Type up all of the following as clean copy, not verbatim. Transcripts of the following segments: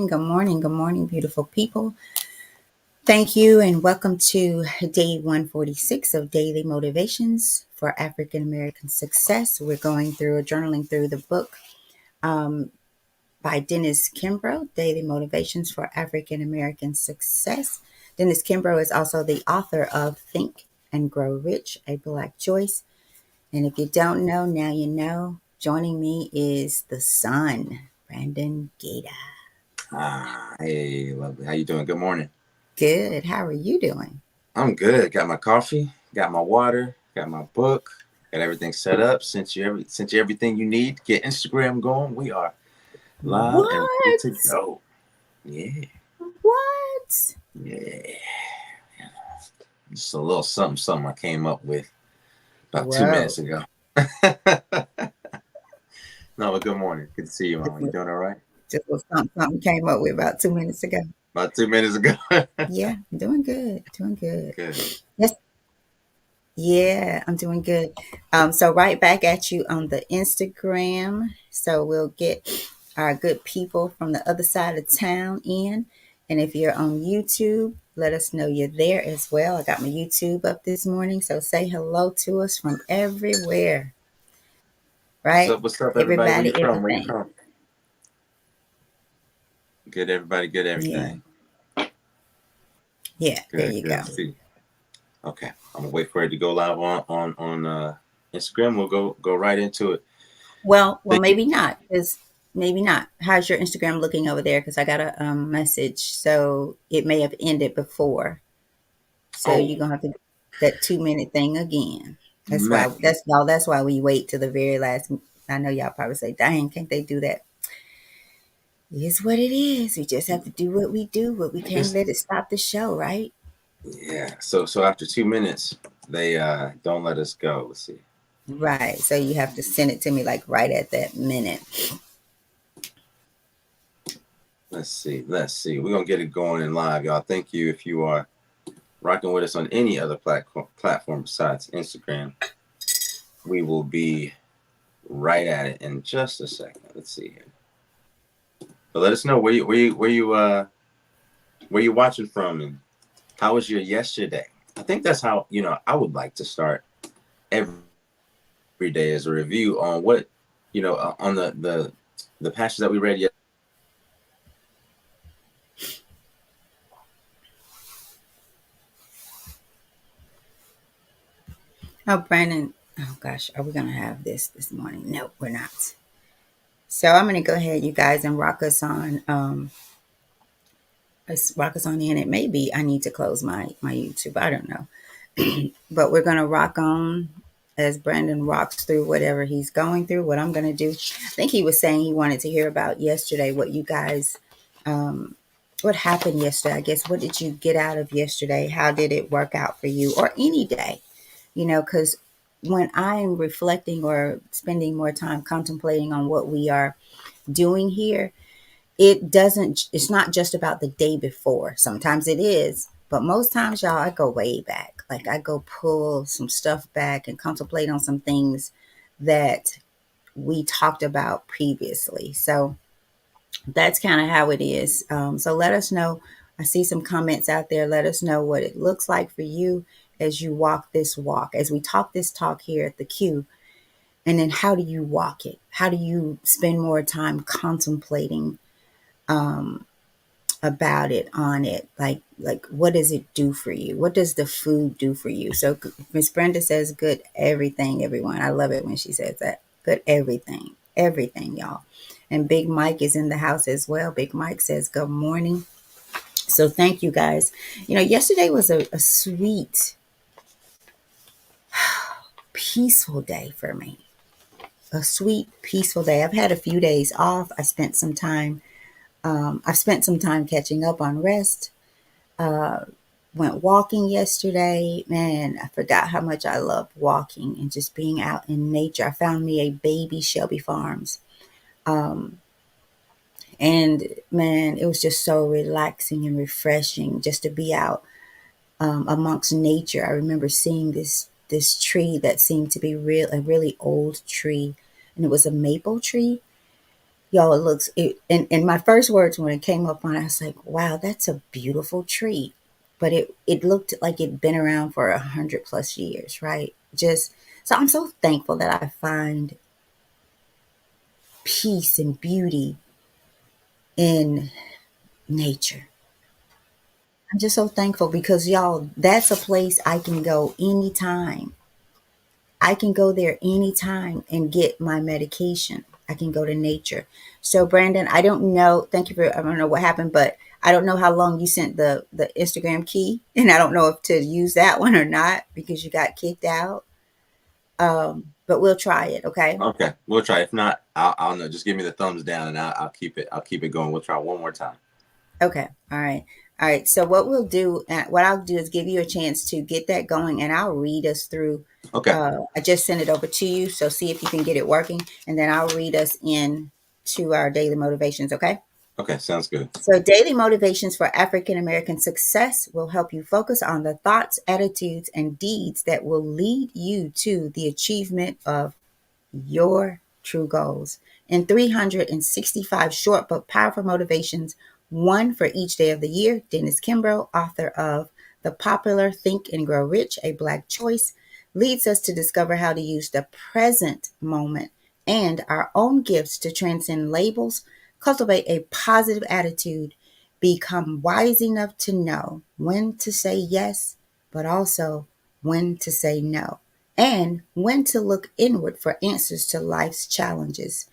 Good morning, beautiful people. Thank you, and welcome to day 146 of Daily Motivations for African American Success. We're going through, journaling through the book by Dennis Kimbro, Daily Motivations for African American Success. Dennis Kimbro is also the author of Think and Grow Rich, a Black Choice. And if you don't know, now you know. Joining me is the son, Brandon Gata. Hey, lovely. How you doing? Good morning. Good. How are you doing? I'm good. Got my coffee, got my water, got my book, got everything set up. Sent you everything you need to get Instagram going. We are live and ready What? to go. Yeah, What? yeah. Just a little something I came up with about 2 minutes Whoa. ago. No, but good morning. Good to see you, Mama. You doing all right? Just was something came up with about 2 minutes ago. About 2 minutes ago. Yeah, doing good. Doing good. Good. Yes. Yeah, I'm doing good. So right back at you on the Instagram. So we'll get our good people from the other side of town in. And if you're on YouTube, let us know you're there as well. I got my YouTube up this morning. So say hello to us from everywhere, What's right? up? What's up, everybody? Where you Everybody, from? Where you everything. from? Good, everybody. Good, Yeah. everything. Yeah, there Good, you good go. to see you. Okay, I'm gonna wait for it to go live on Instagram. We'll go right into it. Well, Thank you. maybe not, because maybe not. How's your Instagram looking over there? Because I got a message, so it may have ended before. So Oh you're gonna have to do that 2 minute thing again. That's man, why. That's y'all. That's why we wait to the very last. I know y'all probably say, "Dang, can't they do that?" It's what it is. We just have to do what we do, but we can't it's let it stop the show, right? yeah. So after 2 minutes, they don't let us go. Let's see. Right. So you have to send it to me like right at that minute. Let's see. We're gonna get it going in live, y'all. Thank you if you are rocking with us on any other platform besides Instagram. We will be right at it in just a second. Let's see here. But let us know where you watching from and how was your yesterday. I think that's how I would like to start every day as a review on what on the passage that we read yesterday. Oh, Brandon. Oh gosh, are we gonna have this morning? No, we're not. So I'm gonna go ahead, you guys, and rock us on. Let's rock us on in. It may be I need to close my YouTube. I don't know, but we're gonna rock on as Brandon rocks through whatever he's going through. What I'm gonna do. I think he was saying he wanted to hear about yesterday. What you guys, what happened yesterday? I guess what did you get out of yesterday? How did it work out for you, or any day? Because when I'm reflecting or spending more time contemplating on what we are doing here, it's not just about the day before. Sometimes it is, but most times, y'all, I go way back. Like I go pull some stuff back and contemplate on some things that we talked about previously. So that's kind of how it is. So let us know. I see some comments out there. Let us know what it looks like for you as you walk this walk, as we talk this talk here at the Q. And then how do you walk it? How do you spend more time contemplating about it, on it? Like what does it do for you? What does the food do for you? So Miss Brenda says, good everything, everyone. I love it when she says that. Good everything. Everything, y'all. And Big Mike is in the house as well. Big Mike says, good morning. So thank you guys. Yesterday was a sweet, peaceful day for me. A sweet, peaceful day. I've had a few days off. I've spent some time catching up on rest. Went walking yesterday. Man, I forgot how much I love walking and just being out in nature. I found me a baby Shelby Farms. And man, it was just so relaxing and refreshing just to be out amongst nature. I remember seeing this tree that seemed to be a really old tree, and it was a maple tree. Y'all, it looks it, and my first words when it came up on it, I was like, wow, that's a beautiful tree. But it looked like it'd been around for 100 plus years, right? Just so I'm so thankful that I find peace and beauty in nature. I'm just so thankful because y'all, that's a place I can go anytime. I can go there anytime and get my medication. I can go to nature. So Brandon, I don't know. Thank you for. I don't know what happened, but I don't know how long you sent the Instagram key, and I don't know if to use that one or not because you got kicked out. But we'll try it. Okay. Okay, we'll try. If not, I'll know. Just give me the thumbs down, and I'll keep it. I'll keep it going. We'll try one more time. Okay. All right. All right. So what we'll do, what I'll do is give you a chance to get that going, and I'll read us through. Okay. I just sent it over to you, so see if you can get it working, and then I'll read us in to our daily motivations. Okay. Okay. Sounds good. So daily motivations for African American success will help you focus on the thoughts, attitudes, and deeds that will lead you to the achievement of your true goals. In 365 short but powerful motivations, one for each day of the year, Dennis Kimbro, author of the popular Think and Grow Rich, A Black Choice, leads us to discover how to use the present moment and our own gifts to transcend labels, cultivate a positive attitude, become wise enough to know when to say yes, but also when to say no, and when to look inward for answers to life's challenges.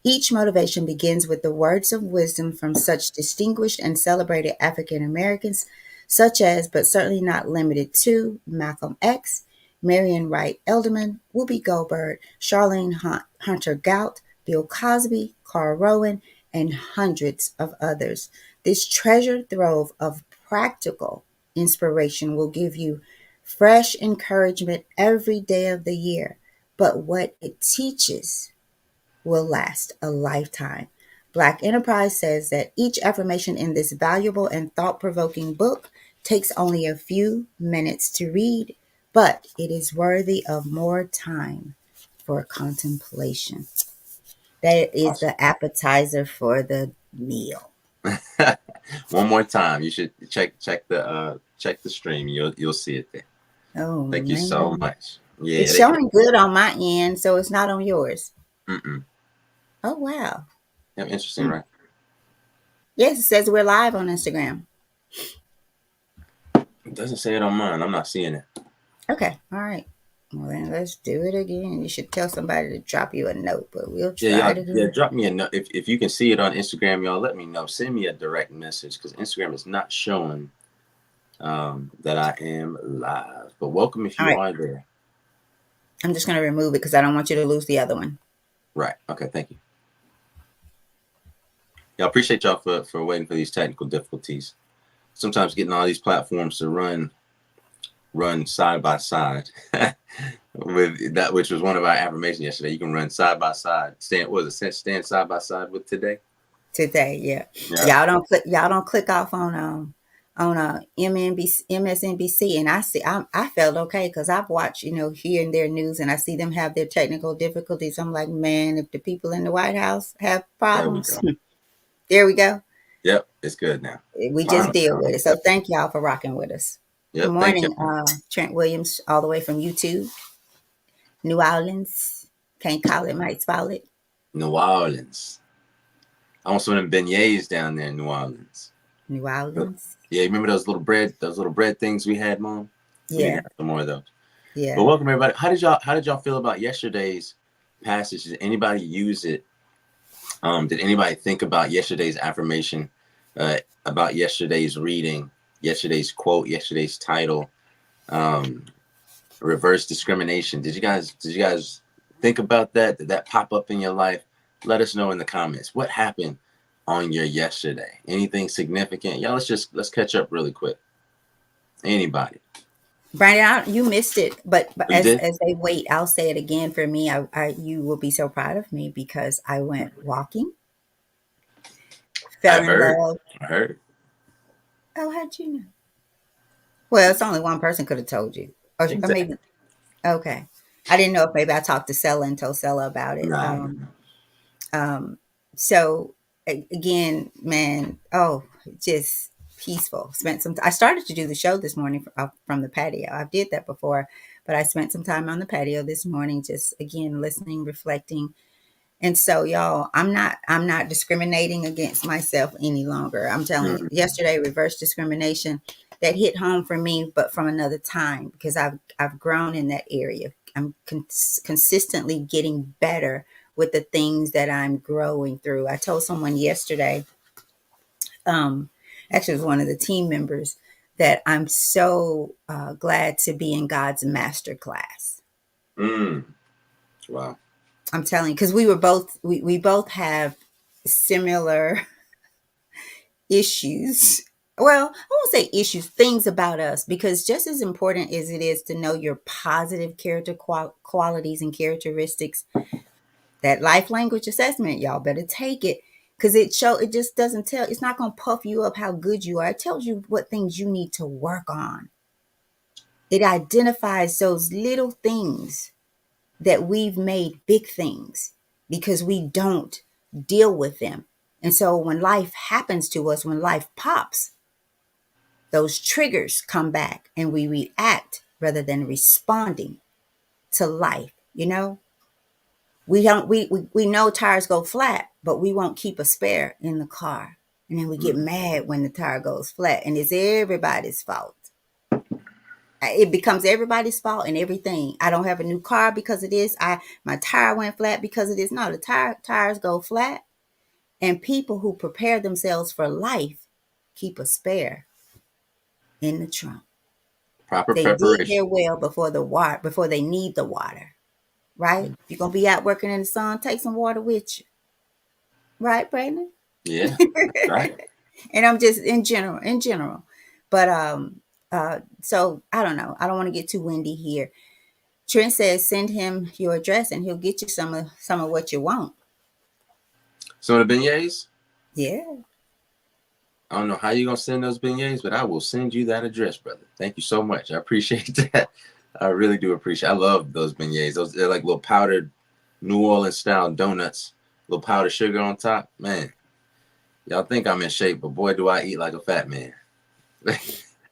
Each motivation begins with the words of wisdom from such distinguished and celebrated African Americans, such as, but certainly not limited to, Malcolm X, Marion Wright Elderman, Whoopi Goldberg, Charlene Hunter Gout, Bill Cosby, Carl Rowan, and hundreds of others. This treasure trove of practical inspiration will give you fresh encouragement every day of the year. But what it teaches will last a lifetime. Black Enterprise says that each affirmation in this valuable and thought provoking book takes only a few minutes to read, but it is worthy of more time for contemplation. That is Awesome. the appetizer for the meal. One more time. You should check the stream. You'll see it there. Oh Thank you so man. much. Yeah. It's showing good on my end, so it's not on yours. Mm-mm. Oh wow. Yeah, interesting, Hmm. right? Yes, it says we're live on Instagram. It doesn't say it on mine. I'm not seeing it. Okay. All right. Well, then let's do it again. You should tell somebody to drop you a note, but we'll Yeah, try y'all. it Yeah, again. drop me a note if you can see it on Instagram. Y'all, let me know. Send me a direct message because Instagram is not showing that I am live. But welcome if All you right. are there. I'm just going to remove it because I don't want you to lose the other one. Right. Okay. Thank you. Yeah, I appreciate y'all for waiting for these technical difficulties. Sometimes getting all these platforms to run side by side with that, which was one of our affirmations yesterday. You can run side by side. Stand side by side with today. Today. Yeah. Yeah. Y'all don't click off on MSNBC, and I felt okay because I've watched here and there news, and I see them have their technical difficulties. I'm like, man, if the people in the White House have There we problems, go. there we go. Yep. It's good now. We just Finally. deal with it. So thank y'all for rocking with us. Good Yep. Thank you. morning, Trent Williams, all the way from YouTube, New Orleans. Can't call it, might spell it. New Orleans. I want some of them beignets down there in New Orleans. New Yeah, Orleans. you remember those little bread things we had, Mom? We need to Yeah, have some more of those. But yeah. welcome everybody. How did y'all feel about yesterday's passage? Did anybody use it? Did anybody think about yesterday's affirmation? About yesterday's reading, yesterday's quote, yesterday's title, um, reverse discrimination. Did you guys think about that? Did that pop up in your life? Let us know in the comments. What happened on your yesterday? Anything significant? Yeah, let's catch up really quick. Anybody? Brandon, you missed it, but Oh, you did? as they wait, I'll say it again for me. You will be so proud of me because I went walking, fell I've in heard. love. I heard. Oh, how'd you know? Well, it's only one person could have told you, or Exactly. maybe okay. I didn't know if maybe I talked to Sella and told Sella about it. No, no, no. So again, man, oh, just peaceful. Spent some. I started to do the show this morning from the patio. I've did that before, but I spent some time on the patio this morning, just again listening, reflecting. And so, y'all, I'm not discriminating against myself any longer. I'm telling you, Mm-hmm. yesterday, reverse discrimination that hit home for me, but from another time because I've grown in that area. I'm consistently getting better with the things that I'm growing through. I told someone yesterday, um, actually, it was one of the team members, that I'm so glad to be in God's master class. Mm. Wow. I'm telling you, because we both have similar issues. Well, I won't say issues, things about us, because just as important as it is to know your positive character qualities and characteristics, that life language assessment, y'all better take it, because it just doesn't tell, it's not going to puff you up how good you are. It tells you what things you need to work on. It identifies those little things that we've made big things because we don't deal with them. And so when life happens to us, when life pops, those triggers come back and we react rather than responding to life. We don't we know tires go flat, but we won't keep a spare in the car. And then we get Mm. mad when the tire goes flat, and it's everybody's fault. It becomes everybody's fault and everything. I don't have a new car because of this. My tire went flat because of this. No, the tires go flat, and people who prepare themselves for life keep a spare in the trunk. Proper They dig preparation. their well before they need the water. Right? If you're gonna be out working in the sun, take some water with you. Right, Brandon? Yeah, that's right. And I'm just in general. But so I don't know. I don't want to get too windy here. Trent says send him your address and he'll get you some of what you want. Some of the beignets. Yeah. I don't know how you're gonna send those beignets, but I will send you that address, brother. Thank you so much. I appreciate that. I really do appreciate. I love those beignets. Those they're like little powdered New Orleans style donuts, little powdered sugar on top. Man, y'all think I'm in shape, but boy, do I eat like a fat man.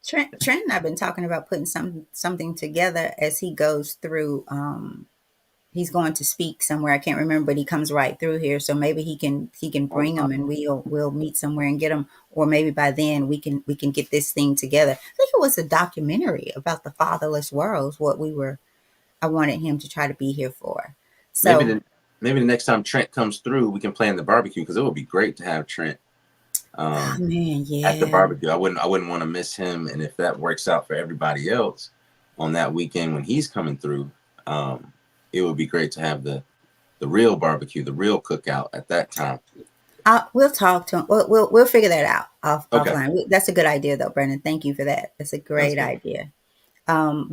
Trent and I've been talking about putting something together as he goes through. He's going to speak somewhere. I can't remember, but he comes right through here. So maybe he can Oh, bring wow. them, and we'll meet somewhere and get them. Or maybe by then we can get this thing together. I think it was a documentary about the fatherless worlds. I wanted him to try to be here for. Maybe So, the maybe the next time Trent comes through, we can plan the barbecue because it would be great to have Trent oh um, man, at the yeah. barbecue. I wouldn't want to miss him, and if that works out for everybody else on that weekend when he's coming through, um, it would be great to have the real barbecue, the real cookout at that time. We'll talk to him. We'll figure that out Okay, offline. That's a good idea, though, Brendan. Thank you for that. That's a sounds great good. idea.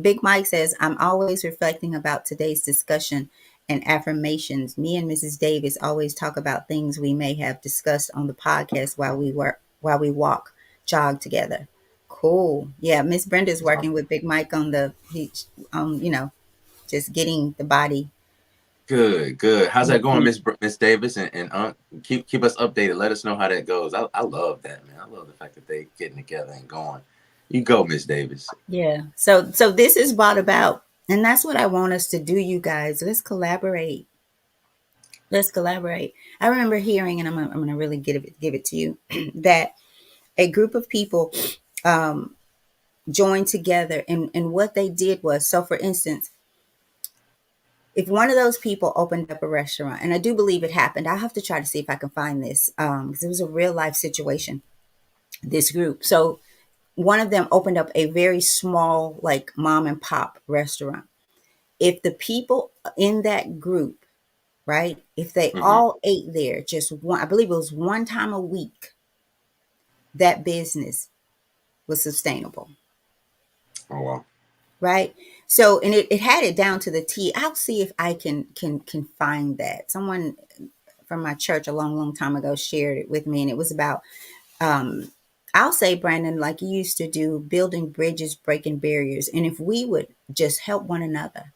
Big Mike says, I'm always reflecting about today's discussion and affirmations. Me and Mrs. Davis always talk about things we may have discussed on the podcast while we walk, jog together. Cool. Yeah, Miss Brenda's That's working awesome. with Big Mike just getting the body. Good, good. How's that going, Mhm. Miss Davis and keep us updated. Let us know how that goes. I love that, man. I love the fact that they getting together and going. You go, Miss Davis. Yeah. So this is brought about, and that's what I want us to do, you guys. Let's collaborate. Let's collaborate. I remember hearing, and I'm gonna really give it to you, that a group of people um, joined together, and what they did was, so for instance, if one of those people opened up a restaurant, and I do believe it happened, I'll have to try to see if I can find this because it was a real life situation. This group, so one of them opened up a very small, like mom and pop restaurant. If the people in that group, right, if they Hmm. all ate there just one, I believe it was one time a week, that business was sustainable, Oh wow. right? So, and it had it down to the T. I'll see if I can find that. Someone from my church a long, long time ago shared it with me, and it was about um I'll say, Brandon, like you used to do, building bridges, breaking barriers. And if we would just help one another,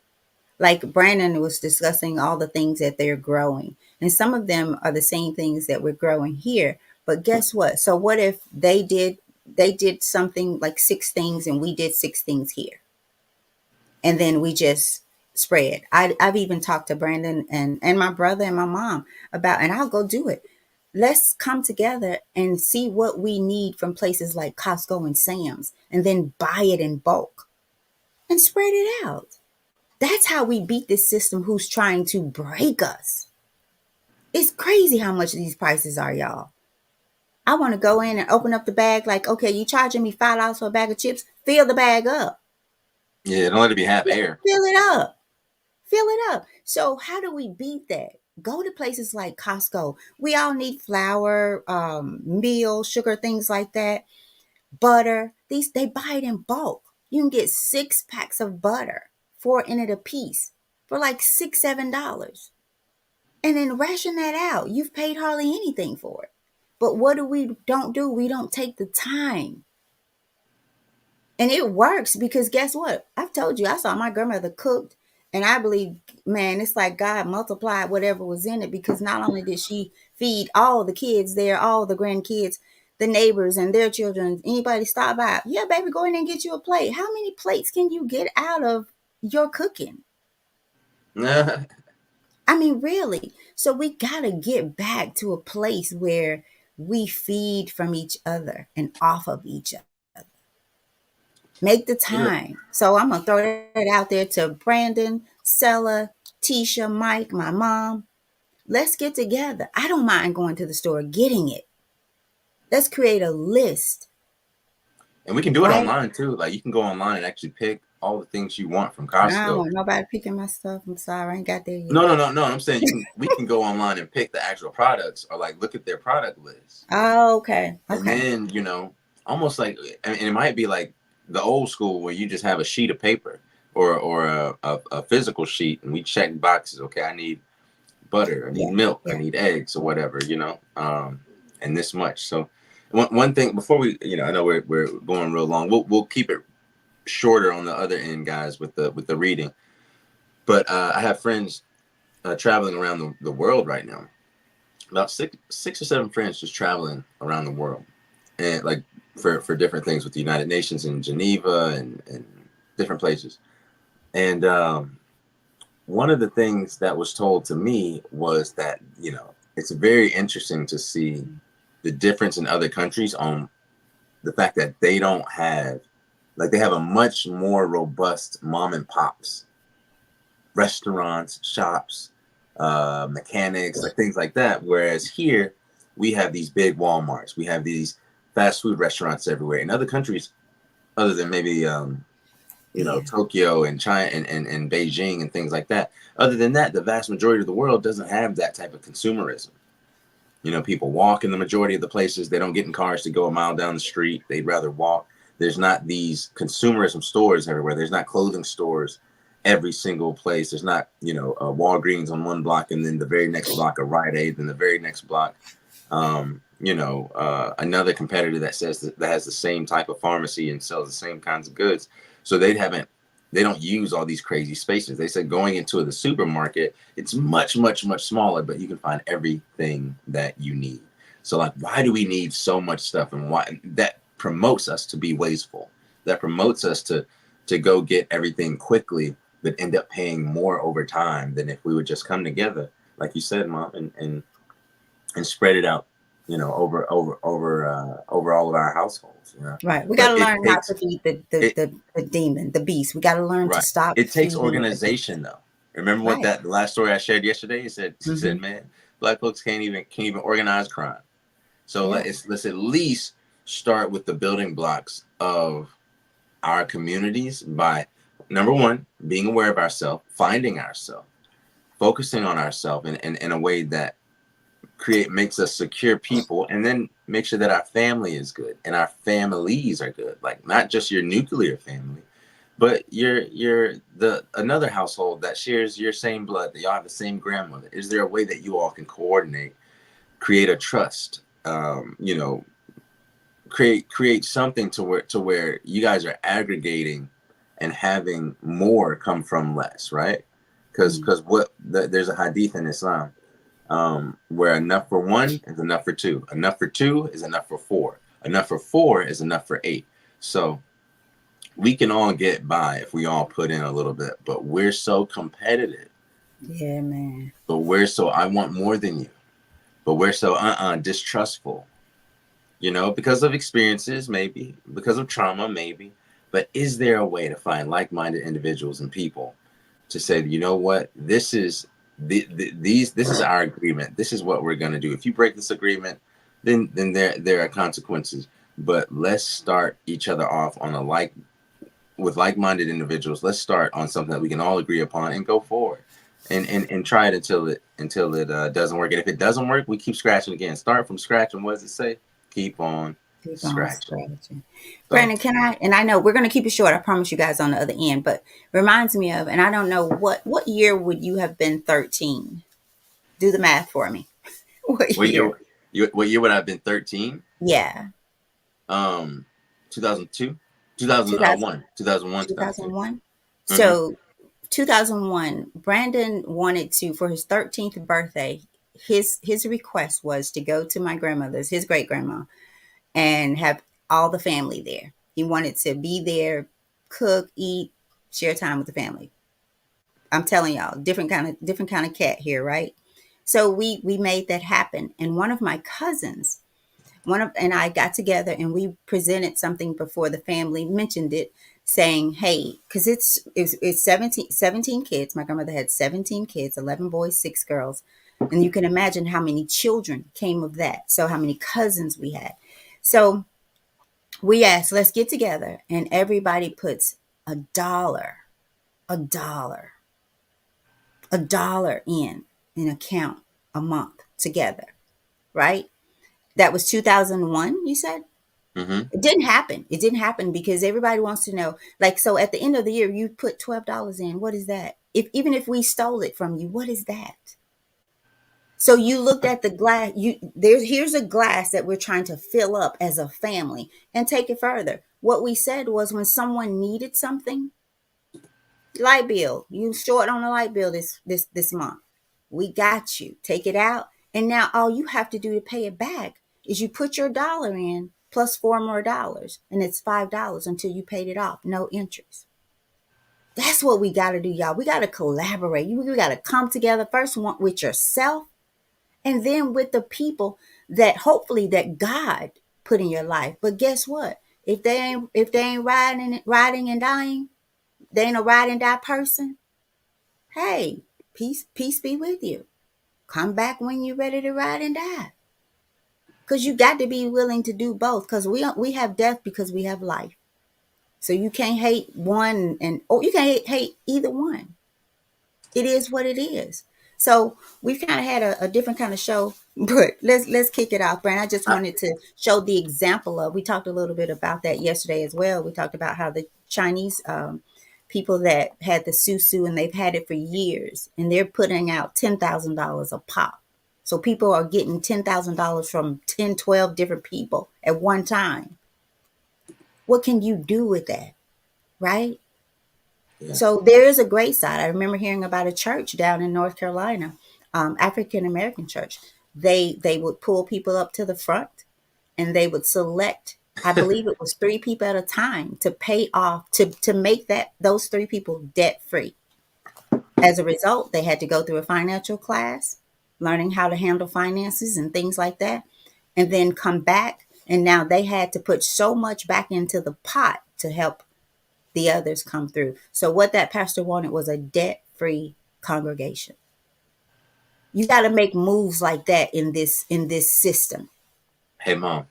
like Brandon was discussing all the things that they're growing. And some of them are the same things that we're growing here. But guess what? So what if they did something like 6 things and we did 6 things here? And then we just spread. I've even talked to Brandon and my brother and my mom about, and I'll go do it. Let's come together and see what we need from places like Costco and Sam's and then buy it in bulk and spread it out. That's how we beat this system who's trying to break us. It's crazy how much these prices are, y'all. I want to go in and open up the bag like, okay, you charging me $5 for a bag of chips? Fill the bag up. Yeah, don't let it be half air. Fill it up. Fill it up. So how do we beat that? Go to places like Costco. We all need flour, meal, sugar, things like that. Butter. These they buy it in bulk. You can get 6 packs of butter, 4 in it a piece, for like $6, $7. And then ration that out. You've paid hardly anything for it. But what do we don't do? We don't take the time. And it works because guess what? I've told you, I saw my grandmother cooked, and I believe, man, it's like God multiplied whatever was in it because not only did she feed all the kids there, all the grandkids, the neighbors and their children, anybody stop by, yeah, baby, go in and get you a plate. How many plates can you get out of your cooking? I mean, really. So we got to get back to a place where we feed from each other and off of each other. Make the You know, time. So I'm gonna throw that out there to Brandon, Sella, Tisha, Mike, my mom. Let's get together. I don't mind going to the store getting it. Let's create a list, and we can do it right? online too. Like you can go online and actually pick all the things you want from I don't Costco. want nobody picking my stuff. I'm sorry, I ain't got there No, yet. no, no, no. I'm saying we can go online and pick the actual products or like look at their product list. Oh, okay. And Okay. then, almost like, and it might be like the old school where you just have a sheet of paper or a physical sheet and we check boxes. Okay, I need butter, I need Yeah. milk, I Yeah. need eggs or whatever, and this much. So one thing before we, I know we're going real long. We'll keep it shorter on the other end, guys, with the reading. But I have friends traveling around the world right now. About six or seven friends just traveling around the world, and like for different things with the United Nations in Geneva and different places. And one of the things that was told to me was that it's very interesting to see the difference in other countries on the fact that they don't have, like, they have a much more robust mom and pops restaurants, shops, mechanics, like things like that. Whereas here, we have these big Walmarts, we have these fast food restaurants everywhere. In other countries, other than maybe Yeah. Tokyo and China and Beijing and things like that. Other than that, the vast majority of the world doesn't have that type of consumerism. People walk in the majority of the places. They don't get in cars to go a mile down the street. They'd rather walk. There's not these consumerism stores everywhere. There's not clothing stores every single place. There's not, a Walgreens on one block and then the very next block a Rite Aid, then the very next block, another competitor that says that has the same type of pharmacy and sells the same kinds of goods. So they don't use all these crazy spaces. They said going into the supermarket, it's much, much, much smaller, but you can find everything that you need. So like, why do we need so much stuff? And why that promotes us to be wasteful? That promotes us to go get everything quickly, but end up paying more over time than if we would just come together, like you said, Mom, and spread it out, over all of our households. Right. We got But to it learn how to takes feed the, the, it the, the demon, the beast. We got to learn to right. stop It takes feeding it the organization, beast. though. Remember what Right. that the last story I shared yesterday? He said, Mm-hmm. man, black folks can't even organize crime. So Yeah. let's at least start with the building blocks of our communities by, number one, being aware of ourselves, finding ourselves, focusing on ourselves in a way that makes us secure people, and then make sure that our family is good and our families are good, like not just your nuclear family, but you're the another household that shares your same blood, that y'all have the same grandmother. Is there a way that you all can coordinate, create a trust, create something to where you guys are aggregating and having more come from less, right? Because Mm-hmm. there's a hadith in Islam Where enough for one is enough for two. Enough for two is enough for four. Enough for four is enough for eight. So we can all get by if we all put in a little bit, but we're so competitive. Yeah, man. But we're so, I want more than you. But we're so distrustful, because of experiences, maybe, because of trauma, maybe. But is there a way to find like-minded individuals and people to say, you know what, this is our agreement. This is what we're going to do. If you break this agreement, then there are consequences. But let's start each other off on with like-minded individuals. Let's start on something that we can all agree upon and go forward. And try it until it doesn't work. And if it doesn't work, we keep scratching again. Start from scratch. And what does it say? Keep on Keep on scratching. scratching. So Brandon, can I? And I know we're going to keep it short. I promise you guys on the other end, but reminds me of, and I don't know what year would you have been 13? Do the math for me. What what year? year? What year would I have been 13? Yeah, 2002, 2000, 2001, 2001, 2002. 2001. Mm-hmm. So 2001, Brandon wanted to, for his 13th birthday, his request was to go to my grandmother's, his great grandma, and have all the family there. He wanted to be there, cook, eat, share time with the family. I'm telling y'all, different kind of cat here, right? So we made that happen. And one of my cousins, one of and I got together and we presented something before the family, mentioned it, saying, hey, because it's 17 kids. My grandmother had 17 kids, 11 boys, 6 girls. And you can imagine how many children came of that. So how many cousins we had. So we asked, let's get together, and everybody puts a a dollar, a dollar in an account a month together, right? That was 2001, you said? Mm-hmm. It didn't happen. It didn't happen because everybody wants to know. Like, so at the end of the year, you put $12 in. What is that? If even if we stole it from you, what is that? So you looked at the glass. Here's a glass that we're trying to fill up as a family and take it further. What we said was when someone needed something, light bill, you short on the light bill this month. We got you. Take it out. And now all you have to do to pay it back is you put your dollar in plus four more dollars. And it's $5 until you paid it off. No interest. That's what we got to do, y'all. We got to collaborate. We got to come together first with yourself and then with the people that hopefully that God put in your life. But guess what? If they ain't riding and dying, they ain't a ride and die person. Hey, peace be with you. Come back when you're ready to ride and die. Because you got to be willing to do both. Because we have death because we have life. So you can't hate one you can't hate either one. It is what it is. So we've kind of had a different kind of show, but let's kick it off, Brand. I just wanted to show the example of. We talked a little bit about that yesterday as well. We talked about how the Chinese people that had the susu and they've had it for years, and they're putting out $10,000 a pop. So people are getting $10,000 from 10, 12 different people at one time. What can you do with that, right? Yeah. So there is a great side. I remember hearing about a church down in North Carolina, African American church. They would pull people up to the front, and they would select. I believe it was 3 people at a time to pay off to make those 3 people debt free. As a result, they had to go through a financial class, learning how to handle finances and things like that, and then come back. And now they had to put so much back into the pot to help the others come through. So what that pastor wanted was a debt-free congregation. You got to make moves like that in this system. Hey, Mom.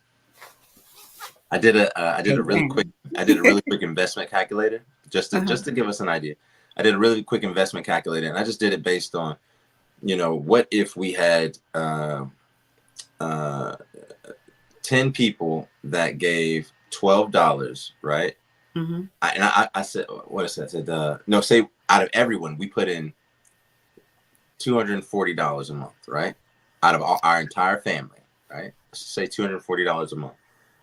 I did a uh, I did Hey, a really quick Brandon. I did a really quick investment calculator just to Uh-huh. just to give us an idea. I did a really quick investment calculator, and I just did it based on, what if we had uh, 10 people that gave $12, right? Mm-hmm. I said, what I said, I said, no, say out of everyone, we put in $240 a month, right? Out of our entire family, right? Let's say $240 a month.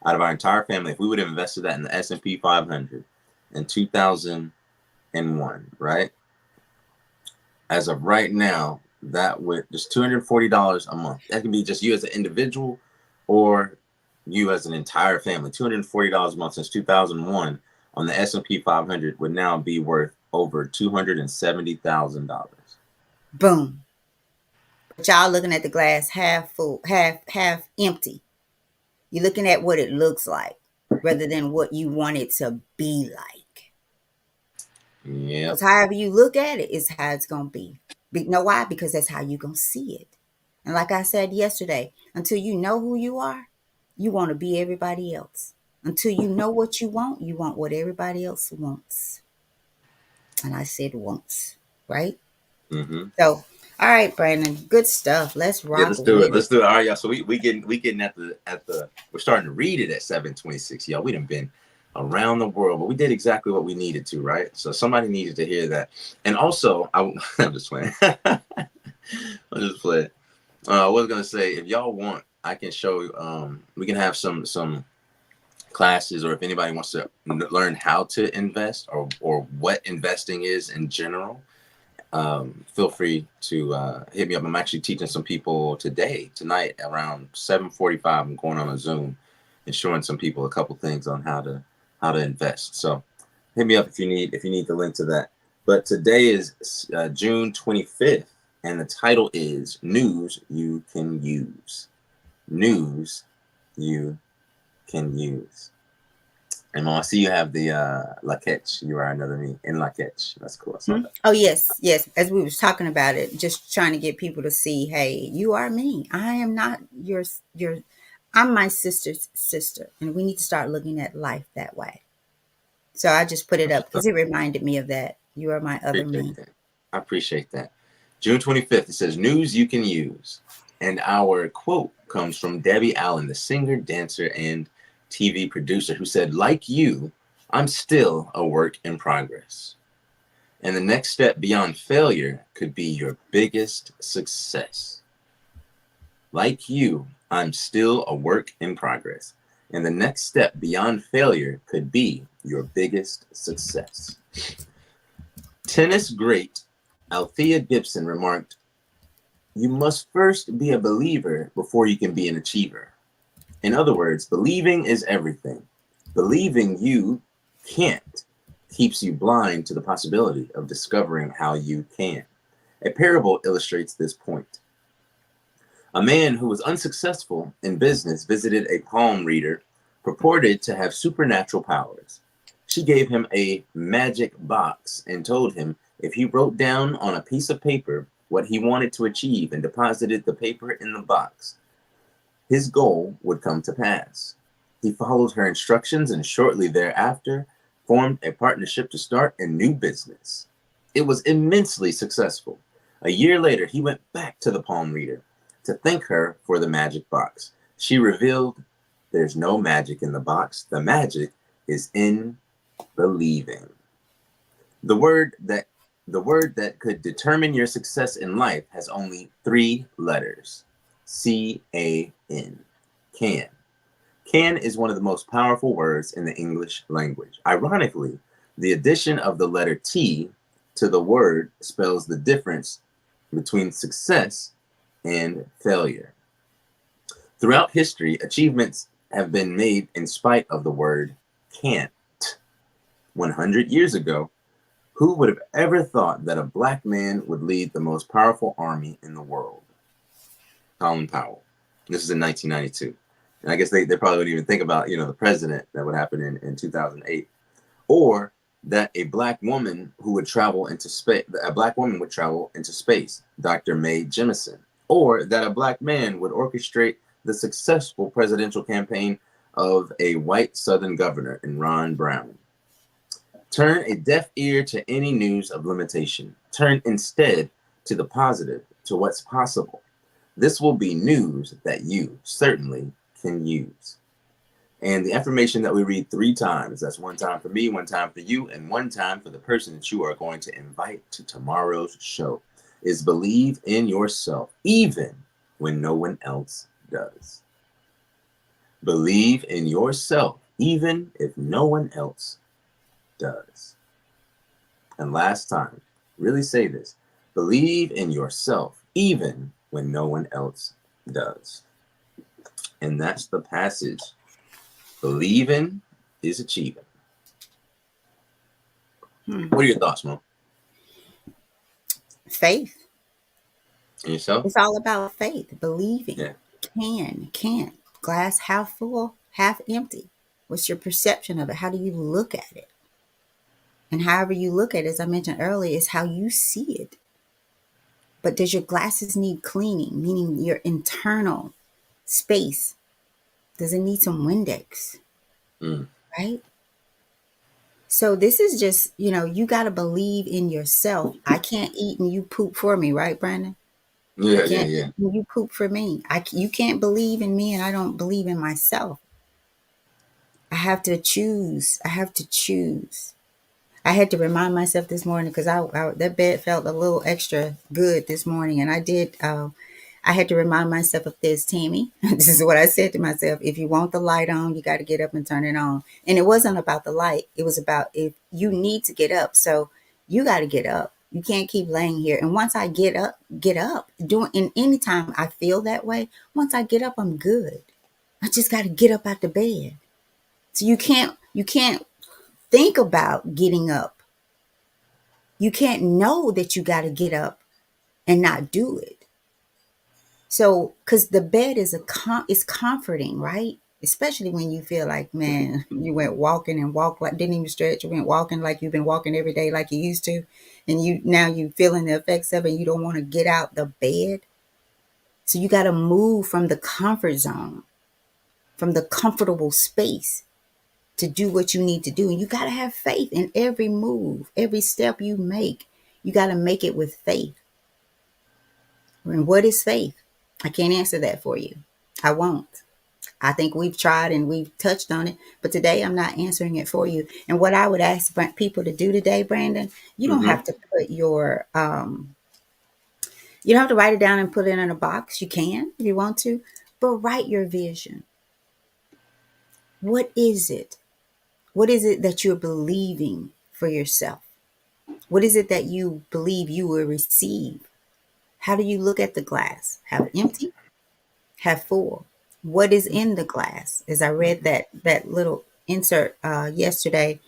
Out of our entire family, if we would have invested that in the S&P 500 in 2001, right? As of right now, that would just $240 a month. That can be just you as an individual or you as an entire family. $240 a month since 2001 on the S&P 500 would now be worth over $270,000. Boom. But y'all looking at the glass half full, half empty. You're looking at what it looks like rather than what you want it to be like. Yep. Because however you look at it is how it's going to be. Know why? Because that's how you're going to see it. And like I said yesterday, until you know who you want to be everybody else. Until you know what you want what everybody else wants. And I said wants, right? Mm-hmm. So, all right, Brandon, good stuff. Let's Yeah, rock let's do it. with Let's it. do it. All right, y'all. So we getting at the we're starting to read it at 7:26. Y'all, we done been around the world, but we did exactly what we needed to, right? So somebody needed to hear that. And also, I'm just playing. I'm just playing. I was gonna say, if y'all want, I can show you. We can have some classes, or if anybody wants to learn how to invest or what investing is in general, feel free to hit me up. I'm actually teaching some people tonight around 7:45. I'm going on a Zoom and showing some people a couple things on how to invest. So hit me up if you need the link to that. But today is June 25th, and the title is News You Can Use. News You Can Use. And Mom, I see you have the La Catch. You are another me in La Catch. That's cool. I saw that. Oh yes, yes. As we was talking about it, just trying to get people to see, hey, you are me. I am not your. I'm my sister's sister, and we need to start looking at life that way. So I just put it up because it reminded me of that. You are my other Appreciate me. that. I appreciate that. June 25th, it says news you can use. And our quote comes from Debbie Allen, the singer, dancer, and TV producer, who said, like you, I'm still a work in progress. And the next step beyond failure could be your biggest success. Like you, I'm still a work in progress. And the next step beyond failure could be your biggest success. Tennis great Althea Gibson remarked, you must first be a believer before you can be an achiever. In other words, believing is everything. Believing you can't keeps you blind to the possibility of discovering how you can. A parable illustrates this point. A man who was unsuccessful in business visited a palm reader purported to have supernatural powers. She gave him a magic box and told him if he wrote down on a piece of paper what he wanted to achieve and deposited the paper in the box, his goal would come to pass. He followed her instructions and shortly thereafter formed a partnership to start a new business. It was immensely successful. A year later, he went back to the palm reader to thank her for the magic box. She revealed there's no magic in the box. The magic is in believing. The word that the word that could determine your success in life has only 3 letters. C-A-N. Can. Can is one of the most powerful words in the English language. Ironically, the addition of the letter T to the word spells the difference between success and failure. Throughout history, achievements have been made in spite of the word can't. 100 years ago, who would have ever thought that a black man would lead the most powerful army in the world? Colin Powell. This is in 1992. And I guess they probably wouldn't even think about, the president that would happen in 2008. Or that a black woman would travel into space, Dr. Mae Jemison. Or that a black man would orchestrate the successful presidential campaign of a white Southern governor in Ron Brown. Turn a deaf ear to any news of limitation. Turn instead to the positive, to what's possible. This will be news that you certainly can use. And the affirmation that we read 3 times, that's 1 time for me, 1 time for you, and 1 time for the person that you are going to invite to tomorrow's show, is believe in yourself, even when no one else does. Believe in yourself, even if no one else does. And last time, really say this. Believe in yourself, even when no one else does. And that's the passage. Believing is achieving. Hmm. What are your thoughts, Mo? Faith. And yourself? It's all about faith, believing. Yeah. Can't. Glass half full, half empty. What's your perception of it? How do you look at it? And however you look at it, as I mentioned earlier, is how you see it. But does your glasses need cleaning? Meaning your internal space. Does it need some Windex? Mm. Right? So this is just, you got to believe in yourself. I can't eat and you poop for me, right, Brandon? I Yeah, yeah, can't yeah. eat and you poop for me. You can't believe in me and I don't believe in myself. I have to choose. I have to choose. I had to remind myself this morning because that bed felt a little extra good this morning, and I did. I had to remind myself of this, Tammy. This is what I said to myself: if you want the light on, you got to get up and turn it on. And it wasn't about the light; it was about if you need to get up. So you got to get up. You can't keep laying here. And once I get up, get up. Doing in any time I feel that way. Once I get up, I'm good. I just got to get up out the bed. So you can't think about getting up. You can't know that you got to get up and not do it. So, because the bed is comforting, right? Especially when you feel like, man, you went walking and walked like didn't even stretch. You went walking like you've been walking every day like you used to, and you feeling the effects of it. You don't want to get out the bed, so you got to move from the comfort zone, from the comfortable space to do what you need to do. And you got to have faith in every move, every step you make. You got to make it with faith. And what is faith? I can't answer that for you. I won't. I think we've tried and we've touched on it, but today I'm not answering it for you. And what I would ask people to do today, Brandon, you don't Mm-hmm. have to put you don't have to write it down and put it in a box. You can if you want to, but write your vision. What is it? What is it that you're believing for yourself? What is it that you believe you will receive? How do you look at the glass? Have empty? Have full? What is in the glass? As I read that little insert yesterday,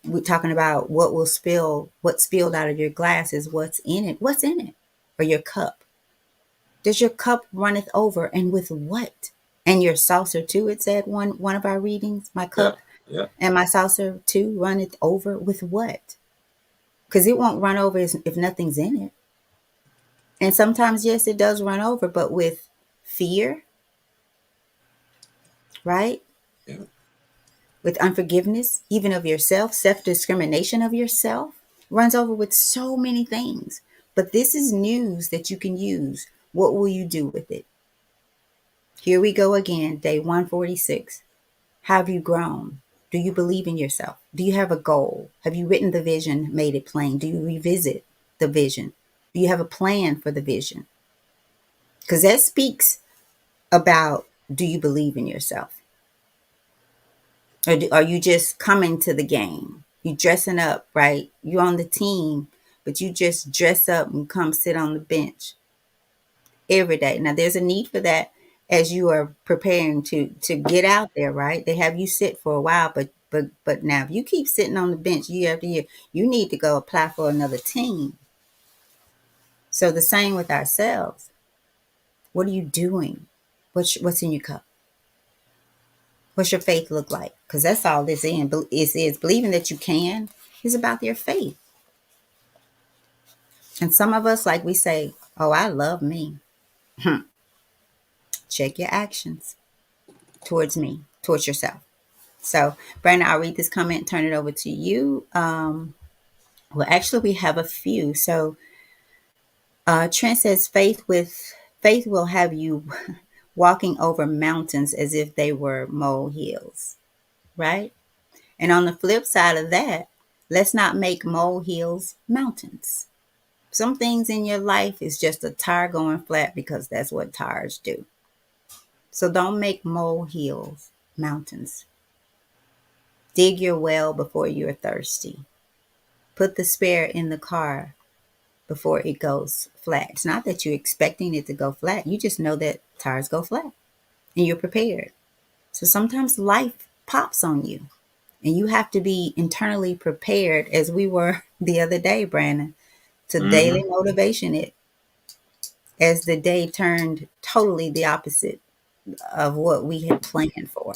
we're talking about what spilled out of your glass is what's in it. What's in it? Or your cup? Does your cup runneth over, and with what? And your saucer too. It said one of our readings. My Yeah, cup yeah. and my saucer too runneth over with what? Because it won't run over if nothing's in it. And sometimes, yes, it does run over, but with fear, right? Yeah. With unforgiveness, even of yourself, self discrimination of yourself, runs over with so many things. But this is news that you can use. What will you do with it? Here we go again, day 146. Have you grown? Do you believe in yourself? Do you have a goal? Have you written the vision, made it plain? Do you revisit the vision? Do you have a plan for the vision? Because that speaks about, do you believe in yourself? Or are you just coming to the game? You dressing up, right? You on the team, but you just dress up and come sit on the bench every day. Now there's a need for that as you are preparing to get out there, right? They have you sit for a while, but now if you keep sitting on the bench year after year, you need to go apply for another team. So the same with ourselves. What are you doing? What's in your cup? What's your faith look like? Because that's all this is believing that you can is about your faith. And some of us, like we say, oh, I love me. Check your actions towards me, towards yourself. So, Brandon, I'll read this comment, turn it over to you. Well, actually, we have a few. So, Trent says, faith will have you walking over mountains as if they were molehills, right? And on the flip side of that, let's not make molehills mountains. Some things in your life is just a tire going flat because that's what tires do. So don't make molehills mountains. Dig your well before you're thirsty. Put the spare in the car before it goes flat. It's not that you're expecting it to go flat. You just know that tires go flat and you're prepared. So sometimes life pops on you and you have to be internally prepared, as we were the other day, Brandon, to Hmm. daily motivation it as the day turned totally the opposite of what we had planned for.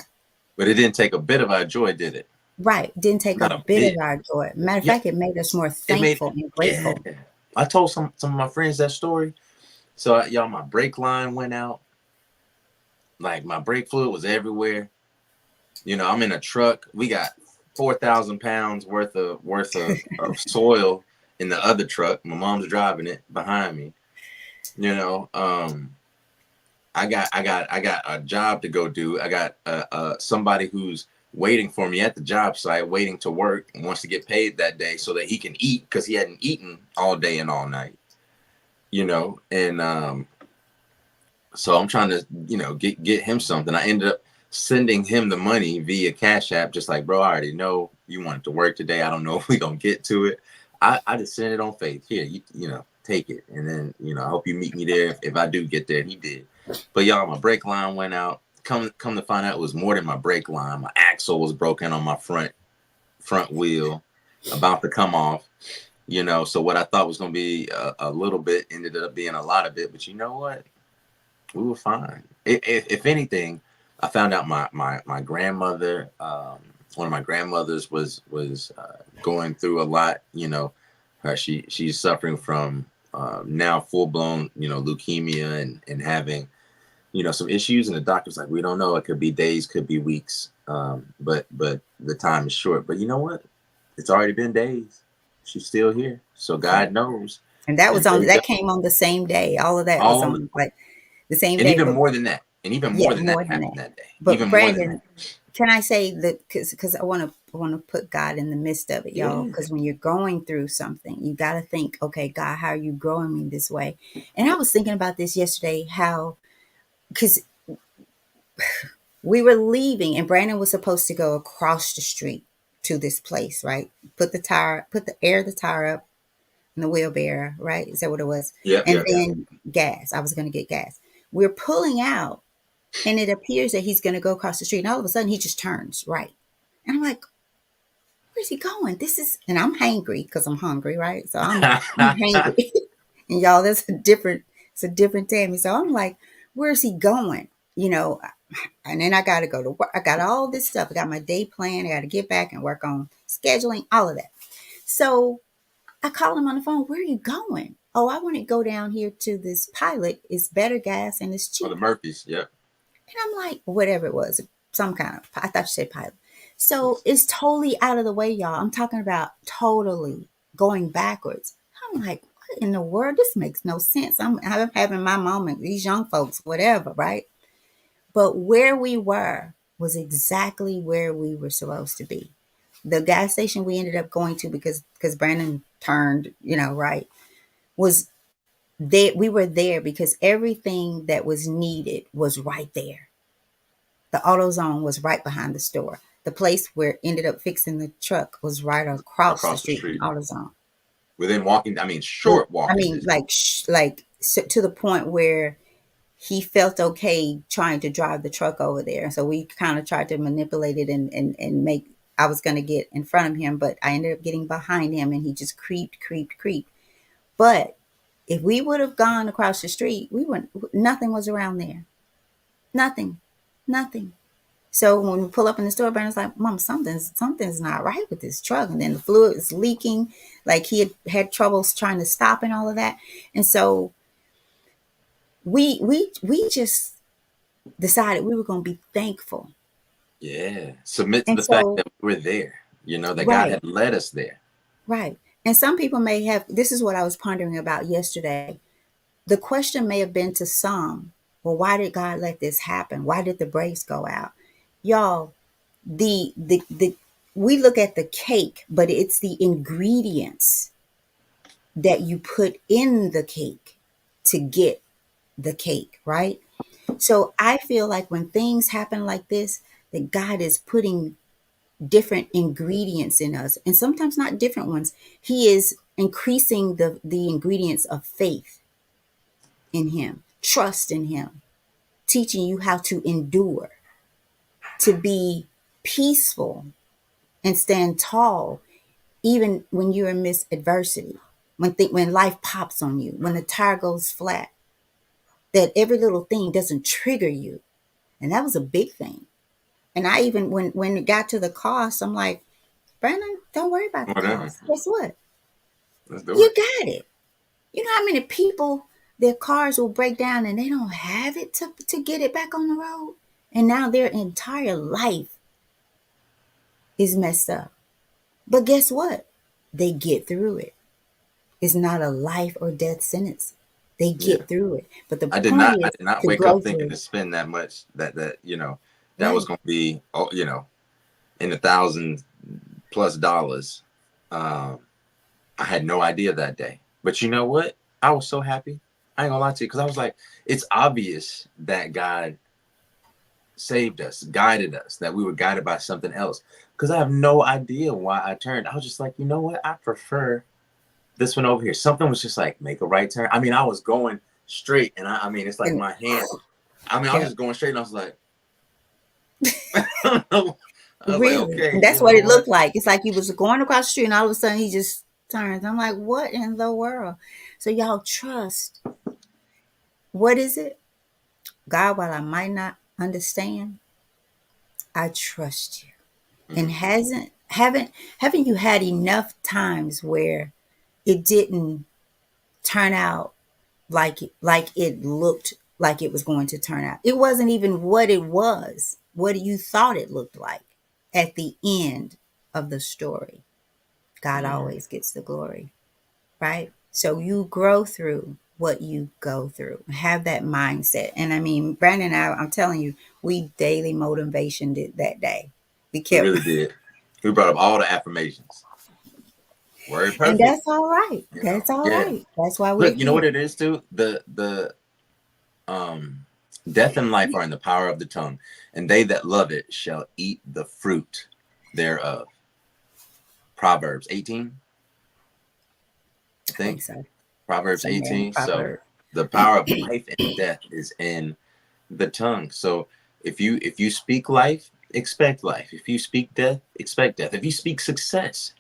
But it didn't take a bit of our joy, did it? Right. Didn't take a Not a bit of bit. our joy. Matter of Yeah, fact, it made us more it made. thankful and Yeah, grateful. I told some of my friends that story. So y'all, my brake line went out. Like my brake fluid was everywhere. I'm in a truck. We got 4,000 pounds worth of soil in the other truck. My mom's driving it behind me. You know, I got a job to go do. I got somebody who's waiting for me at the job site, waiting to work and wants to get paid that day so that he can eat because he hadn't eaten all day and all night. And so I'm trying to get him something. I ended up sending him the money via Cash App, just like, bro, I already know you wanted to work today. I don't know if we gonna get to it. I just sent it on faith. Here, take it, and then I hope you meet me there if I do get there. And he did. But y'all, my brake line went out. Come to find out, it was more than my brake line. My axle was broken on my front wheel, about to come off. So what I thought was gonna be a little bit ended up being a lot of it. But you know what? We were fine. If anything, I found out my grandmother, one of my grandmothers was going through a lot. She's suffering from now full blown leukemia and having some issues, and the doctor's like, we don't know. It could be days, could be weeks, but the time is short. But you know what? It's already been days. She's still here, so Yep. God knows. And that was And on maybe that came on the same day. All of that was all on on like the same and day. even But more than that, and even yeah, more than that more than happened that. that day. But Even more than that. Brandon, can I say that because I want to put God in the midst of it, y'all. Yeah. Because when you're going through something, you got to think, okay, God, how are you growing me this way? And I was thinking about this yesterday, how because we were leaving and Brandon was supposed to go across the street to this place, right? Put the air the tire up in the wheelbarrow, right? Is that what it was? Yep. And Yep. then gas. I was going to get gas. We're pulling out, and it appears that he's going to go across the street. And all of a sudden, he just turns right. And I'm like, where's he going? And I'm hangry because I'm hungry, right? So I'm hangry. And y'all, it's a different Tammy. So I'm like, where's he going? You know, and then I got to go to work. I got all this stuff. I got my day plan. I got to get back and work on scheduling, all of that. So I called him on the phone. Where are you going? Oh, I want to go down here to this pilot. It's better gas and it's Oh, the cheaper. Murphys. Yep. And I'm like, whatever it was, some kind of, I thought you said pilot. So it's totally out of the way, y'all. I'm talking about totally going backwards. I'm like, what in the world? This makes no sense. I'm having my moment, these young folks, whatever, right? But where we were was exactly where we were supposed to be. The gas station we ended up going to because Brandon turned, right, was there. We were there because everything that was needed was right there. The AutoZone was right behind the store. The place where ended up fixing the truck was right across the Across the street from street. AutoZone. Within walking, I mean, Well, short I walking mean, distance. like so, to the point where he felt okay trying to drive the truck over there. So we kind of tried to manipulate it and make. I was going to get in front of him, but I ended up getting behind him, and he just creeped. But if we would have gone across the street, we wouldn't. Nothing was around there. Nothing, nothing. So when we pull up in the store, Brandon's like, "Mom, something's not right with this truck." And then the fluid is leaking. Like he had troubles trying to stop and all of that. And so we just decided we were going to be thankful. Yeah. Submit to And the fact so, that we were there. That God right, had led us there. right. And some people may have, this is what I was pondering about yesterday. The question may have been to some, well, why did God let this happen? Why did the brakes go out? Y'all, the we look at the cake, but it's the ingredients that you put in the cake to get the cake, right? So I feel like when things happen like this, that God is putting different ingredients in us, and sometimes not different ones. He is increasing the ingredients of faith in him, trust in him, teaching you how to endure, to be peaceful and stand tall even when you're amidst adversity, when life pops on you, when the tire goes flat, that every little thing doesn't trigger you. And that was a big thing. And I even when it got to the cost, I'm like, Brandon, don't worry about the Whatever. cost. Guess what? Let's do You it. got it. You know how many people their cars will break down and they don't have it to get it back on the road? And now their entire life is messed up. But guess what? They get through it. It's not a life or death sentence. They Yeah. get through it. But the I did point not. I is did not to wake up grow thinking to through. spend that much. That was Right. going to be, oh, in the thousands plus dollars. Um, I had no idea that day. But you know what? I was so happy. I ain't gonna lie to you, because I was like, it's obvious that God saved us, guided us, that we were guided by something else. Because I have no idea why I turned. I was just like, you know what? I prefer this one over here. Something was just like, make a right turn. I mean, I was going straight, and I mean, it's like And my hand. I mean, I was yeah, just going straight, and I was like, I was like, really. okay, And that's you what know it what? looked like. It's like he was going across the street and all of a sudden he just turns. I'm like, what in the world? So y'all trust. What is it? God, while I might not understand, I trust you. And Mm-hmm. haven't you had enough times where it didn't turn out like it looked like it was going to turn out? It wasn't even what it was, what you thought it looked like at the end of the story. God Mm-hmm. always gets the glory, right? So you grow through what you go through. Have that mindset. And I mean, Brandon and I'm telling you, we daily motivation did that day. We We kept really did. We brought up all the affirmations. Word and perfect. that's all right. You know. That's all Yeah. right. That's why we're Look, you know what here. it is too. The death and life are in the power of the tongue, and they that love it shall eat the fruit thereof. Proverbs 18, I I think think. so. Proverbs Somewhere in the 18. So proverb. the power of life and death is in the tongue. So if you speak life, expect life. If you speak death, expect death. If you speak success,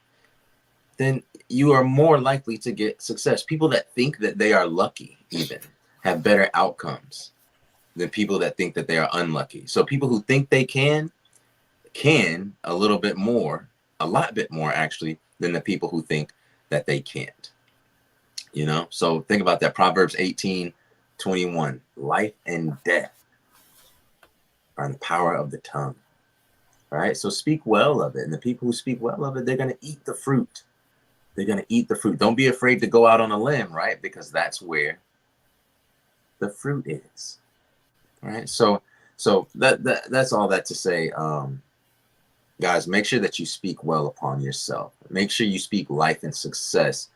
then you are more likely to get success. People that think that they are lucky even have better outcomes than people that think that they are unlucky. So people who think they can a little bit more, a lot bit more actually, than the people who think that they can't. So think about that. Proverbs 18:21. Life and death are in the power of the tongue. All right. So speak well of it. And the people who speak well of it, they're going to eat the fruit. They're going to eat the fruit. Don't be afraid to go out on a limb, right? Because that's where the fruit is. All right. So that's all that to say. Guys, make sure that you speak well upon yourself. Make sure you speak life and success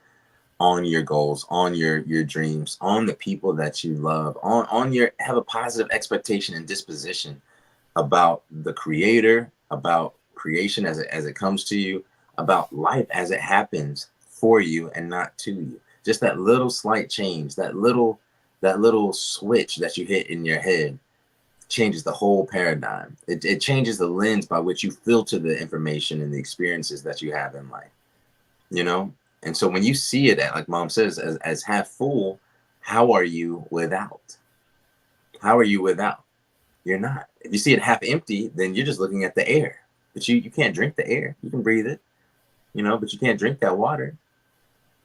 on your goals, on your dreams, on the people that you love, on your have a positive expectation and disposition about the creator, about creation as it comes to you, about life as it happens for you and not to you. Just that little slight change, that little switch that you hit in your head changes the whole paradigm. It changes the lens by which you filter the information and the experiences that you have in life, you know? And so when you see it, like mom says, as half full, how are you without? How are you without? You're not. If you see it half empty, then you're just looking at the air. But you can't drink the air. You can breathe it, but you can't drink that water,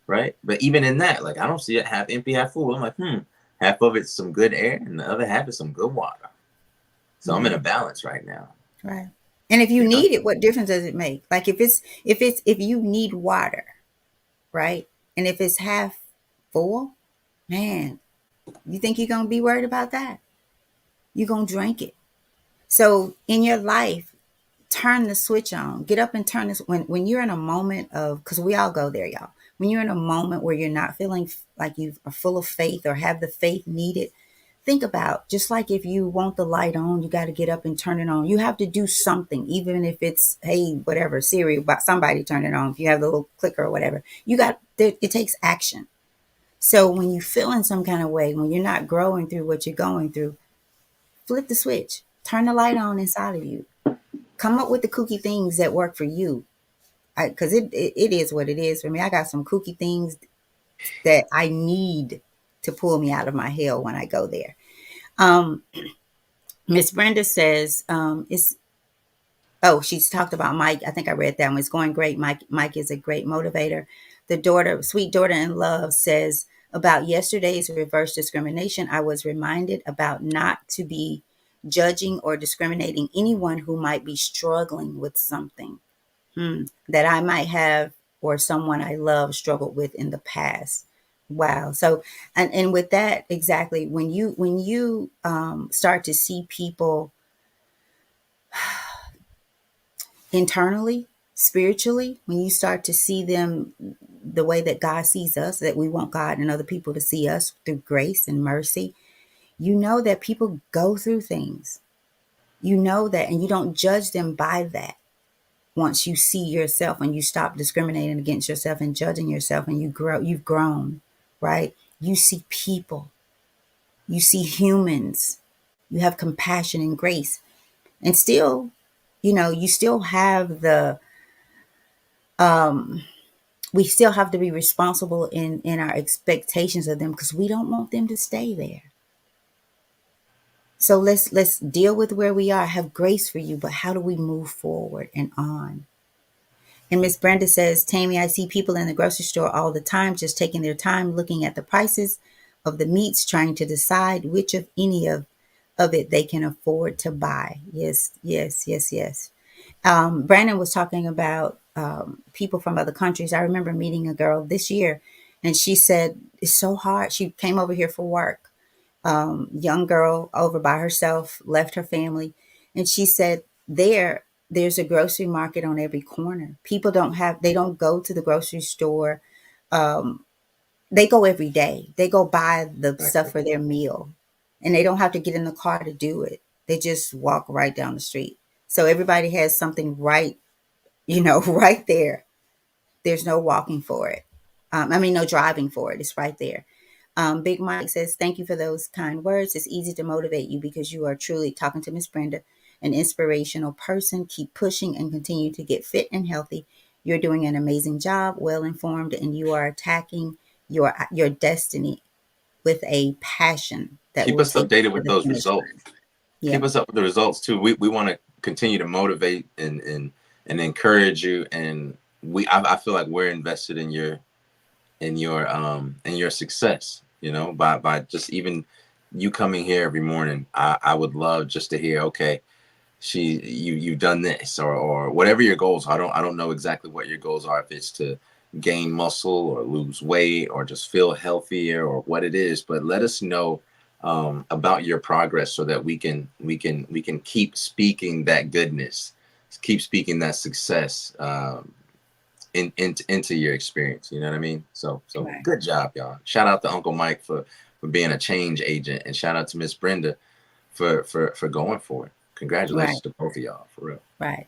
right? But even in that, like I don't see it half empty, half full. I'm like, half of it's some good air and the other half is some good water. So I'm in a Right. balance right now. Right. And if you You know? need it, what difference does it make? Like if you need water, right? And if it's half full, man, you think you're gonna be worried about that? You're gonna drink it. So in your life, turn the switch on. Get up and turn this when you're in a moment of because we all go there, y'all. When you're in a moment where you're not feeling like you are full of faith or have the faith needed, think about, just like if you want the light on, you got to get up and turn it on. You have to do something, even if it's, hey, whatever, Siri, but somebody turn it on. If you have the little clicker or whatever, it takes action. So when you feel in some kind of way, when you're not growing through what you're going through, flip the switch, turn the light on inside of you. Come up with the kooky things that work for you. Because it is what it is for me. I got some kooky things that I need to pull me out of my hell when I go there. Um, Miss Brenda says, it's, oh, she's talked about Mike. I think I read that one. It's going great. Mike is a great motivator. The daughter, sweet daughter in love, says about yesterday's reverse discrimination. I was reminded about not to be judging or discriminating anyone who might be struggling with something that I might have or someone I love struggled with in the past. Wow. So, and with that, exactly, when you start to see people internally, spiritually, when you start to see them the way that God sees us, that we want God and other people to see us through grace and mercy, you know that people go through things. You know that, and you don't judge them by that. Once you see yourself and you stop discriminating against yourself and judging yourself, and you've grown, right? You see people, you see humans, you have compassion and grace, and still, you still have we still have to be responsible in our expectations of them, because we don't want them to stay there. So let's deal with where we are, have grace for you, but how do we move forward and on? And Miss Brenda says, Tammy, I see people in the grocery store all the time just taking their time looking at the prices of the meats, trying to decide which of any of it they can afford to buy. Yes, yes, yes, yes. Brandon was talking about people from other countries. I remember meeting a girl this year, and she said, it's so hard. She came over here for work, young girl over by herself, left her family. And she said, there's a grocery market on every corner. People they don't go to the grocery store. They go every day. They go buy the stuff Exactly. for their meal, and they don't have to get in the car to do it. They just walk right down the street. So everybody has something right, right there. There's no walking for it. No driving for it. It's right there. Big Mike says, thank you for those kind words. It's easy to motivate you because you are truly, talking to Miss Brenda, an inspirational person. Keep pushing and continue to get fit and healthy. You're doing an amazing job, well informed, and you are attacking your destiny with a passion that Keep will us take you updated to with the those finish results. line. Keep Yeah, us up with the results too. We want to continue to motivate and encourage you. And I feel like we're invested in your success, by just even you coming here every morning. I would love just to hear, okay, you've done this, or whatever your goals are. I don't know exactly what your goals are, if it's to gain muscle or lose weight or just feel healthier or what it is, but let us know about your progress, so that we can keep speaking that goodness, keep speaking that success, into your experience. You know what I mean? So right, good job, y'all. Shout out to Uncle Mike for being a change agent, and shout out to Miss Brenda for going for it. right, Congratulations to both of y'all, for real. right.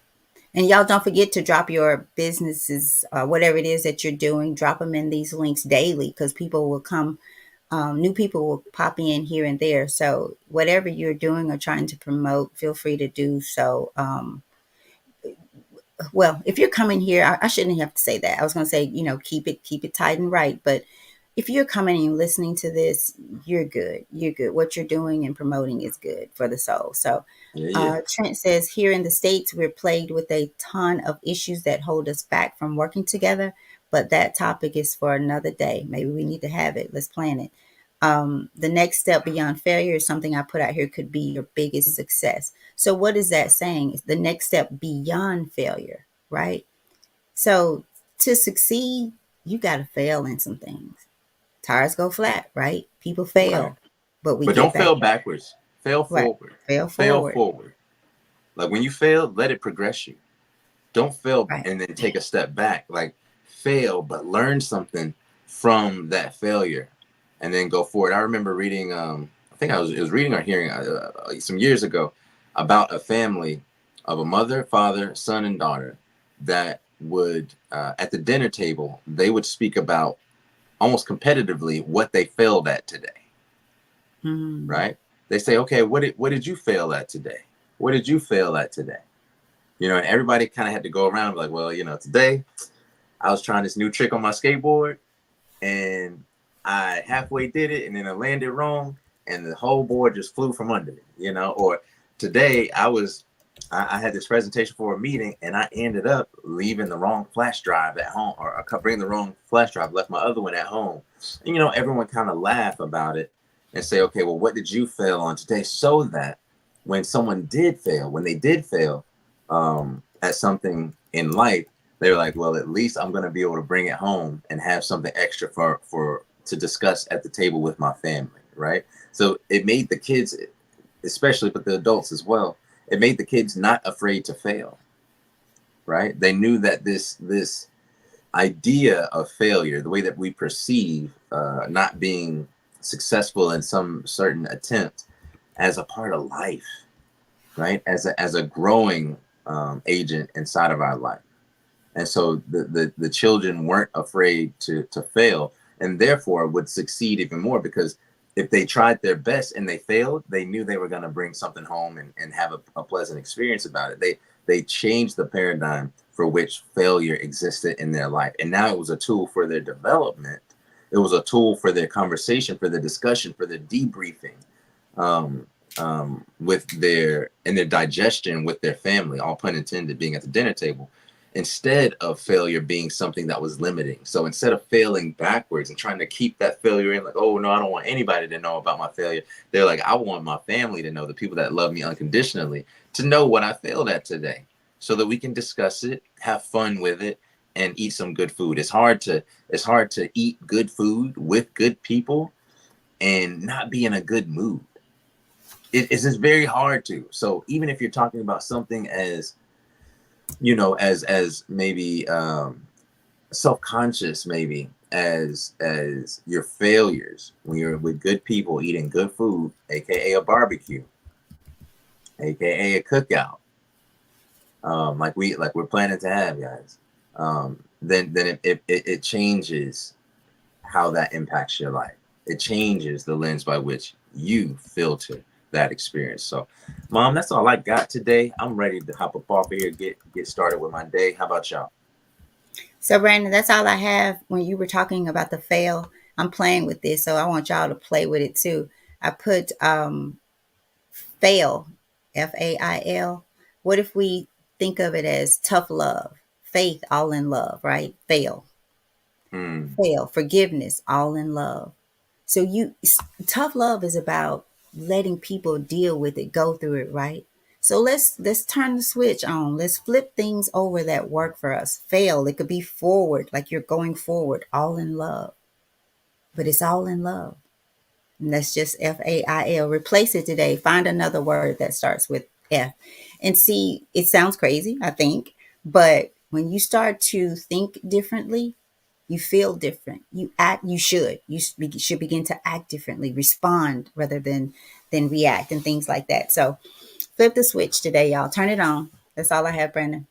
And y'all don't forget to drop your businesses, whatever it is that you're doing, drop them in these links daily, because people will come, new people will pop in here and there. So whatever you're doing or trying to promote, feel free to do so. Well, if you're coming here, I shouldn't have to say that. I was going to say, keep it tight and right. But if you're coming and you're listening to this, you're good. You're good. What you're doing and promoting is good for the soul. So, Yeah, yeah. Trent says, here in the States, we're plagued with a ton of issues that hold us back from working together. But that topic is for another day. Maybe we need to have it. Let's plan it. The next step beyond failure is something I put out here, could be your biggest success. So, what is that saying? It's the next step beyond failure, right? So, to succeed, you got to fail in some things. Tires go flat, right? People Right. fail, but we But get don't back fail up, backwards. Fail right? forward. Fail Fail forward, forward. Like when you fail, let it progress you. Don't fail right? and then take a step back. Like fail, but learn something from that failure, and then go forward. I remember reading think it was reading or hearing some years ago about a family of a mother, father, son, and daughter that would at the dinner table they would speak about almost competitively what they failed at today. Mm. Right? They say, okay, what did you fail at today? What did you fail at today? You know, and everybody kind of had to go around like, well, you know, today I was trying this new trick on my skateboard and I halfway did it and then I landed wrong and the whole board just flew from under me, you know. Or today I had this presentation for a meeting and I ended up leaving the wrong flash drive at home, or bringing the wrong flash drive, left my other one at home. And, you know, everyone kind of laugh about it and say, okay, well, what did you fail on today? So that when when they did fail at something in life, they were like, well, at least I'm going to be able to bring it home and have something extra for to discuss at the table with my family, right? So it made the kids, especially, but the adults as well, it made the kids not afraid to fail, right? They knew that this idea of failure, the way that we perceive not being successful in some certain attempt, as a part of life, right? As a growing agent inside of our life. And so the children weren't afraid to fail, and therefore would succeed even more, because if they tried their best and they failed, they knew they were going to bring something home and have a pleasant experience about it. They changed the paradigm for which failure existed in their life, and now it was a tool for their development. It was a tool for their conversation, for their discussion, for their debriefing, um, with their digestion with their family, all pun intended, being at the dinner table, instead of failure being something that was limiting. So instead of failing backwards and trying to keep that failure in, like, oh no, I don't want anybody to know about my failure, they're like, I want my family to know, the people that love me unconditionally, to know what I failed at today, so that we can discuss it, have fun with it, and eat some good food. It's hard to eat good food with good people and not be in a good mood. It's just very hard to. So even if you're talking about something as, you know, as maybe self-conscious, maybe as your failures, when you're with good people eating good food, aka a barbecue, aka a cookout, like we're planning to have, guys, then it changes how that impacts your life. It changes the lens by which you filter that experience. So, Mom, that's all I got today. I'm ready to hop up off of here, get started with my day. How about y'all? So, Brandon, that's all I have. When you were talking about the fail, I'm playing with this, so I want y'all to play with it too. I put fail, FAIL. What if we think of it as tough love, faith, all in love, right? Hmm. Fail, forgiveness, all in love. So tough love is about letting people deal with it, go through it, right? So let's turn the switch on. Let's flip things over that work for us. Fail, it could be forward, like you're going forward, all in love. But it's all in love. And that's just FAIL. Replace it today. Find another word that starts with F. And see, it sounds crazy, I think, but when you start to think differently, you feel different. You act. You should. Should begin to act differently, respond rather than react, and things like that. So flip the switch today, y'all. Turn it on. That's all I have, Brandon.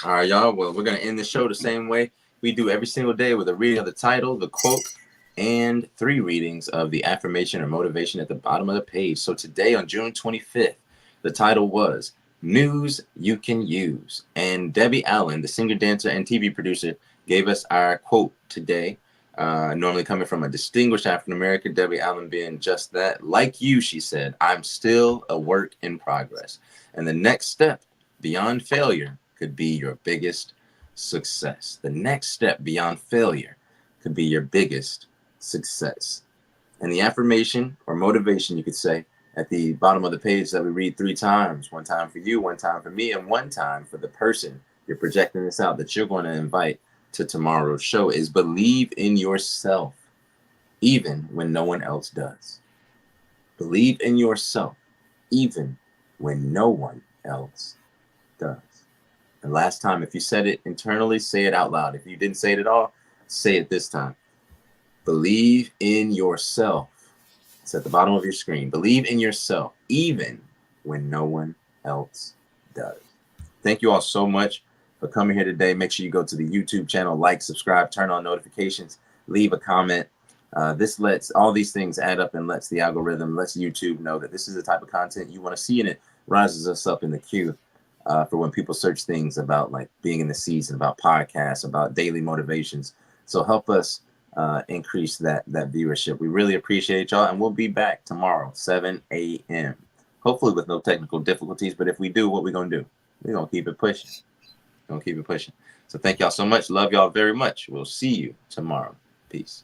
All right, y'all. Well, we're gonna end the show the same way we do every single day, with a reading of the title, the quote, and 3 readings of the affirmation or motivation at the bottom of the page. So today, on June 25th, the title was News You Can Use. And Debbie Allen, the singer, dancer, and TV producer, gave us our quote today. Normally coming from a distinguished African American, Debbie Allen being just that. Like you, she said, I'm still a work in progress. And the next step beyond failure could be your biggest success. The next step beyond failure could be your biggest success. And the affirmation or motivation, you could say, at the bottom of the page that we read 3 times, one time for you, one time for me, and one time for the person you're projecting this out that you're going to invite to tomorrow's show, is believe in yourself, even when no one else does. Believe in yourself, even when no one else does. And last time, if you said it internally, say it out loud. If you didn't say it at all, say it this time. Believe in yourself, It's at the bottom of your screen. Believe in yourself, even when no one else does. Thank you all so much for coming here today. Make sure you go to the YouTube channel, like, subscribe, turn on notifications, leave a comment. This lets all these things add up and lets the algorithm, lets YouTube know that this is the type of content you want to see, and it rises us up in the queue for when people search things about like being in the season, about podcasts, about daily motivations. So help us increase that viewership. We really appreciate y'all, and we'll be back tomorrow, 7 a.m. Hopefully with no technical difficulties, but if we do, what we gonna do? We're gonna keep it pushing. We're gonna keep it pushing. So thank y'all so much. Love y'all very much. We'll see you tomorrow. Peace.